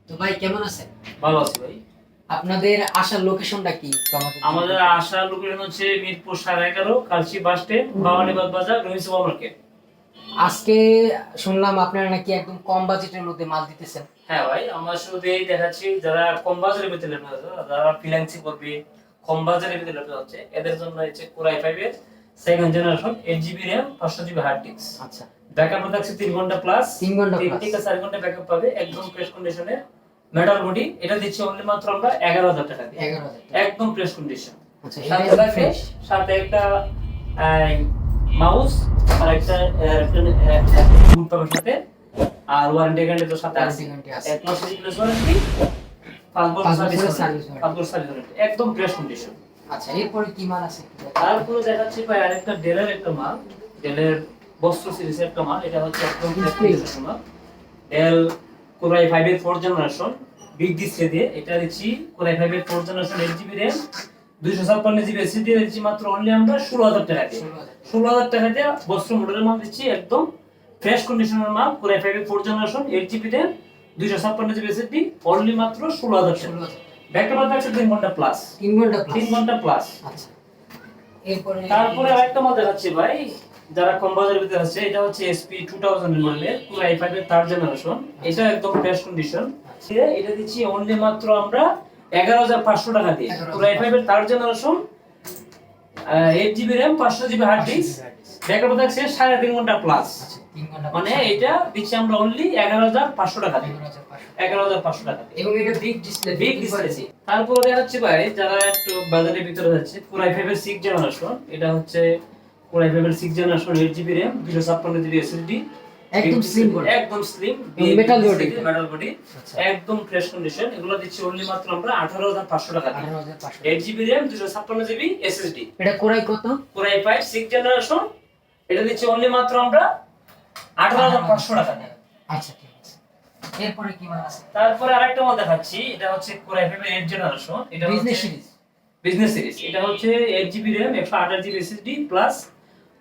তো ভাই কেমন আছেন? ভালো আছি ভাই। আপনাদের আসার লোকেশনটা কি একটু আমাদের আসার লোকেশন হচ্ছে মিরপুর 11.5 কালচি বাস স্ট্যান্ড, ভবানীবাদ বাজার, রহিম সুপার মার্কেট। আজকে শুনলাম আপনারা নাকি একদম কম বাজেটের মধ্যে মাল দিতেছেন। হ্যাঁ ভাই, আমরা শুরুতেই দেখাচ্ছি যারা কম বাজারের ভিতরে ল্যাপটপ আছে, যারা ফ্রিল্যান্সিং করবে, কম বাজারের ভিতরে ল্যাপটপ আছে, এদের জন্য হচ্ছে কোরাই 5 এর second generation 8GB RAM 500GB hard disk. আচ্ছা, ব্যাকআপ থাকছে 3 ঘন্টা প্লাস, 3 ঘন্টা 3 প্লাস, থেকে 4 ঘন্টা ব্যাকআপ পাবে একদম ফ্রেশ কন্ডিশনে। মেটাল বডি, এটা দিচ্ছি অনলি মাত্র আমরা 11,000 টাকা দিয়ে, 11,000 টাকা। একদম ফ্রেশ কন্ডিশন। আচ্ছা, সাথে এটা থাকবে ফ্রেশ। সাথে একটা মাউস আর একটা বুট পাবেন সাথে, আর ওয়ারেন্টি গ্যারান্টি তো সাথে আছে। ওয়ারেন্টি আছে। এক মাসের রিপ্লেস ওয়ারেন্টি, 5 বছর 5 সার্ভিস বছরের সার্ভিস ওয়ারেন্টি, ওয়ারেন্টি। 5 বছর সার্ভিস ওয়ারেন্টি, একদম ফ্রেশ কন্ডিশন। আচ্ছা, এরপরে কি মাল আছে? তারপরে দেখাচ্ছি ভাই আরেকটা ডেলের একটা মাল, ডেলের বস্ত্র সিরিজের একটা মাল। এটা হচ্ছে একদম ফ্রেশ কন্ডিশন মাল। ডেল কোরাই 5 এর 4th জেনারেশন বিগ ডিসপ্লে দিয়ে এটা দিচ্ছি। কোরাই 5 এর 4th generation 8GB RAM 256GB SSD দিচ্ছি মাত্র অনলি আমরা 16,000 টাকা দিয়ে। 16,000 টাকা দিয়ে বস্ত্র মডেলের মাল দিচ্ছি, একদম ফ্রেশ কন্ডিশনের মাল। কোরাই 5 এর 4th generation 8GB RAM 256GB SSD only মাত্র 16,000 টাকা। ব্যাকআপ থাকছে 3 ঘন্টা প্লাস, 3 ঘন্টা প্লাস। 3 ঘন্টা প্লাস। আচ্ছা, এরপরে তারপরে আরেকটা মাল দেখাচ্ছি ভাই, যারা কম বাজারের ভিতরে আছে। এটা হচ্ছে SP 2000 মডেলের কোরাই 5 এর 3rd জেনারেশন। এটা একদম ফ্রেশ কন্ডিশন। এটা দিচ্ছি অনলি মাত্র আমরা 11,500 টাকা দিয়ে। কোরাই 5 এর 3rd generation 8GB RAM 500GB hard disk, backup থাকছে 3.5 ঘন্টা প্লাস। আচ্ছা, 3 ঘন্টা মানে এটা দিচ্ছি আমরা অনলি 11,500 টাকা দিয়ে, 11,500 টাকা দিয়ে। এবং এটা বিগ ডিসপ্লে, বিগ ডিসপ্লে। তারপরে দেখাচ্ছি ভাই যারা একটু বাজারের ভিতরে যাচ্ছে, কোরাই 5 এর 6th জেনারেশন। এটা হচ্ছে কোরাই 5 এর 6th generation 8GB RAM 256GB SSD, একদম স্লিম বডি, একদম slim metal body, metal body, আচ্ছা, একদম ফ্রেশ কন্ডিশন। এগুলো দিচ্ছি অনলি মাত্র আমরা 18,500 টাকা দিয়ে। 18,500। 8GB RAM 256GB SSD, এটা কোরাই কত? Core i 5 6th generation. এটা দিচ্ছি অনলি মাত্র আমরা 18,500 টাকা দিয়ে। আচ্ছা, ঠিক আছে। এরপরে কি মাল আছে? তারপরে আরেকটা মাল দেখাচ্ছি। এটা হচ্ছে কোরাই 5 এর 8th জেনারেশন। এটা বিজনেস হচ্ছে সিরিজ, বিজনেস সিরিজ। এটা হচ্ছে 8GB RAM 128GB SSD plus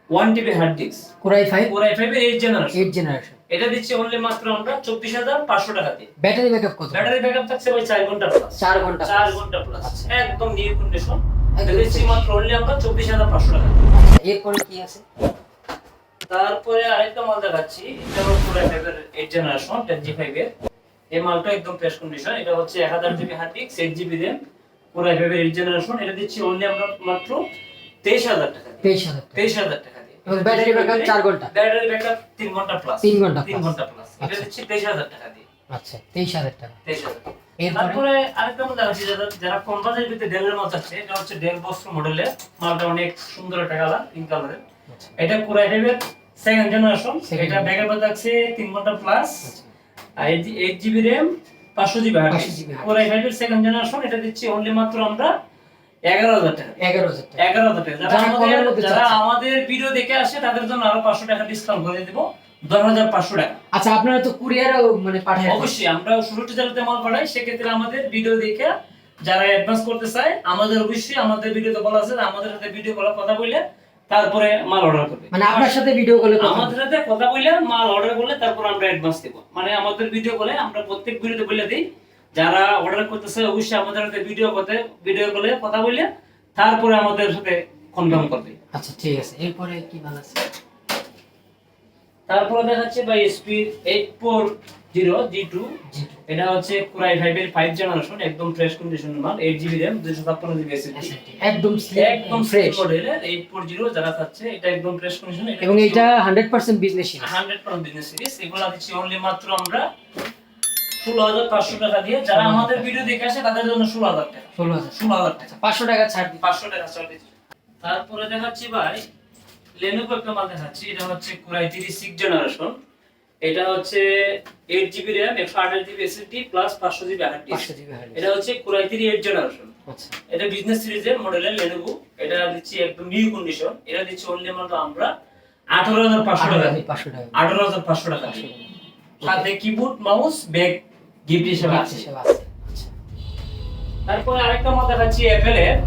1TB hard disk. Core i 5 core i 5 এর 8th জেনারেশন। 8 জেনারেশন। এটা দিচ্ছি অনলি মাত্র আমরা 24,500 টাকা দিয়ে। ব্যাটারি ব্যাকআপ কত? ব্যাটারি ব্যাকআপ থাকছে ভাই 4 ঘন্টা প্লাস, 4 ঘন্টা 4 ঘন্টা প্লাস, আচ্ছা, একদম নিউ কন্ডিশন। এটা একদম দিচ্ছি fresh। মাত্র অনলি আমরা 24,500 টাকা দিয়ে। আচ্ছা, এরপরে কি আছে? তারপরে আরেকটা মাল দেখাচ্ছি। এটা হলো কোরাই 5 এর 8th জেনারেশন 10G5 এর। এই মালটা একদম ফ্রেশ কন্ডিশন। এটা হচ্ছে 1000GB hard disk 8GB RAM core i 5 এর 8th জেনারেশন। এটা দিচ্ছি অনলি আমরা মাত্র 23,000 টাকা দিয়ে। 23,000 টাকা। 23,000 টাকা দিয়ে। এবং ব্যাটারি ব্যাকআপ 4 ঘন্টা, ব্যাটারি ব্যাকআপ 3 ঘন্টা প্লাস, 3 ঘন্টা 3 ঘন্টা প্লাস। এটা আচ্ছা, দিচ্ছি 23,000 টাকা দিয়ে। আচ্ছা, 23,000 টাকা। 23,000। এরপরে তারপরে আরেকটা মডেল আছে যারা কম বাজেটের ভিতরে ডেলের মাল আছে। এটা হচ্ছে ডেল বস্ত্র মডেলের মালটা, অনেক সুন্দর একটা কালার, পিঙ্ক কালারের। আচ্ছা, এটা কোরাই 5 এর 2nd জেনারেশন। Second এটা ব্যাকআপ থাকছে 3 ঘন্টা প্লাস, আচ্ছা, আর 8GB RAM 500GB hard disk. 500GB hard core i 5 এর 2nd জেনারেশন। এটা দিচ্ছি অনলি মাত্র আমরা 11,000 টাকা। 11,000 টাকা। 11,000 টাকা। যারা আমাদের ভিডিও দেখে আসে তাদের জন্য আরো 500 টাকা ডিসকাউন্ট করে দেব, 10,500 টাকা। আচ্ছা, আপনারা তো কুরিয়ারও মানে পাঠায়? অবশ্যই আমরা 16টি জেলাতে মাল পাঠাই। সেক্ষেত্রে আমাদের ভিডিও দেখে যারা অ্যাডভান্স করতে চায়, আমাদের অবশ্যই আমাদের ভিডিওতে বলা আছে যে আমাদের সাথে ভিডিও কলে কথা বলে তারপরে মাল অর্ডার করবে। মানে আপনার সাথে ভিডিও কলে কথা আমাদের সাথে কথা বলে মাল অর্ডার করলে তারপর আমরা অ্যাডভান্স দেব। মানে আমাদের ভিডিও কলে আমরা প্রত্যেক ভিডিওতে বলে দেই যারা অর্ডার করতে চায় অবশ্যই আমাদের সাথে ভিডিও কলে কথা বলে তারপরে আমাদের সাথে কনফার্ম করবে। আচ্ছা, ঠিক আছে। এরপরে কি মাল আছে? তারপরে দেখাচ্ছে বাই স্পিড 840G2। এটা হচ্ছে কোরাই 5 এর 5th জেনারেশন, একদম ফ্রেশ কন্ডিশনের মাল। 8GB RAM 256GB SSD, একদম স্লিম, একদম ফ্রেশ ফ্রেশ মডেলের 840 যারা চাচ্ছে। এটা একদম ফ্রেশ কন্ডিশন। এবং এটা 100% বিজনেস সিরিজ। 100% business series. এগুলা দিচ্ছি অনলি মাত্র আমরা 16,500 টাকা দিয়ে। যারা আমাদের ভিডিও দেখে আসে তাদের জন্য 16,000 টাকা, 16,000 টাকা, 500 টাকা ছাড় দিই। 500 টাকা ছাড় দিচ্ছি। তারপরে দেখাচ্ছি ভাই লেনোভো একটা মাল দেখাচ্ছি। এটা হচ্ছে কোরাই 3 6th জেনারেশন। এটা হচ্ছে 8GB RAM 128GB SSD plus 500GB hard disk. 500GB hard disk. এটা হচ্ছে কোরাই 3 8th জেনারেশন। আচ্ছা, এটা বিজনেস সিরিজের মডেলের লেনোভো। এটা দিচ্ছি একদম নিউ কন্ডিশন। এটা দিচ্ছি অনলি মাত্র আমরা 18,500 টাকা দিয়ে। 500 টাকা। 18,500 টাকা দিয়ে। সাথে কিবোর্ড, মাউস, ব্যাগ গিফট হিসেবে আছে। আচ্ছা, তারপরে আরেকটা মাল দেখাচ্ছি অ্যাপেল এর।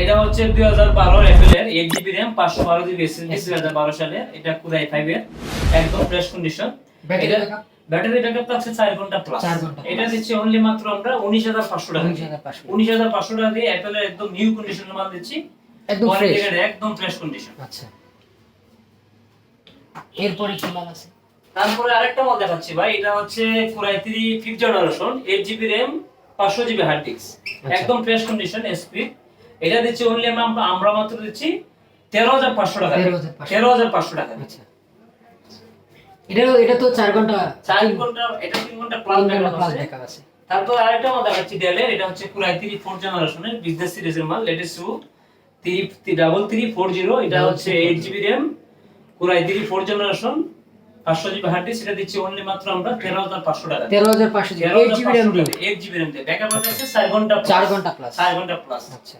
এটা হচ্ছে 2012 অ্যাপেল এর 8GB RAM 512GB SSD 2012 সালে। এটা কোরাই 5 এর একদম ফ্রেশ কন্ডিশন। ব্যাটারি এটা ব্যাকআপ ব্যাটারি ব্যাকআপ থাকছে 4 ঘন্টা প্লাস। 4 ঘন্টা এটা plus। দিচ্ছি অনলি মাত্র আমরা 19500 টাকা। 19500 19500 টাকা দিয়ে অ্যাপেলের একদম নিউ কন্ডিশনের মাল দিচ্ছি, একদম কোয়ালিটি ফ্রেশ। একদম ফ্রেশ কন্ডিশন। আচ্ছা, এরপরে কি মাল আছে? তারপরে আরেকটা মাল দেখাচ্ছি ভাই, এটা হচ্ছে Core i3 5th generation, 8GB RAM 500GB hard disk, একদম ফ্রেশ কন্ডিশন এসপি। এটা দিচ্ছি অনলি আমরা মাত্র দিচ্ছি 13500 টাকা। 13500 টাকা। আচ্ছা, এটা তো 4 ঘন্টা 4 ঘন্টা, এটা 3 ঘন্টা প্লাস ব্যাকআপ আছে। ব্যাকআপ আছে। তারপর আরেকটা মাল দেখাচ্ছি ডেলের, এটা হচ্ছে Core i3 4th জেনারেশনের বিজনেস সিরিজের মাল, লেটেস্ট 3340। এটা হচ্ছে 8GB RAM Core i3 4th generation 500GB hard disk. এটা দিচ্ছি অনলি মাত্র আমরা 13500 টাকা। 13500 8GB RAM দিয়ে। 8GB RAM দিয়ে ব্যাকআপ আছে 4 ঘন্টা 4 ঘন্টা প্লাস। 4 ঘন্টা প্লাস। আচ্ছা,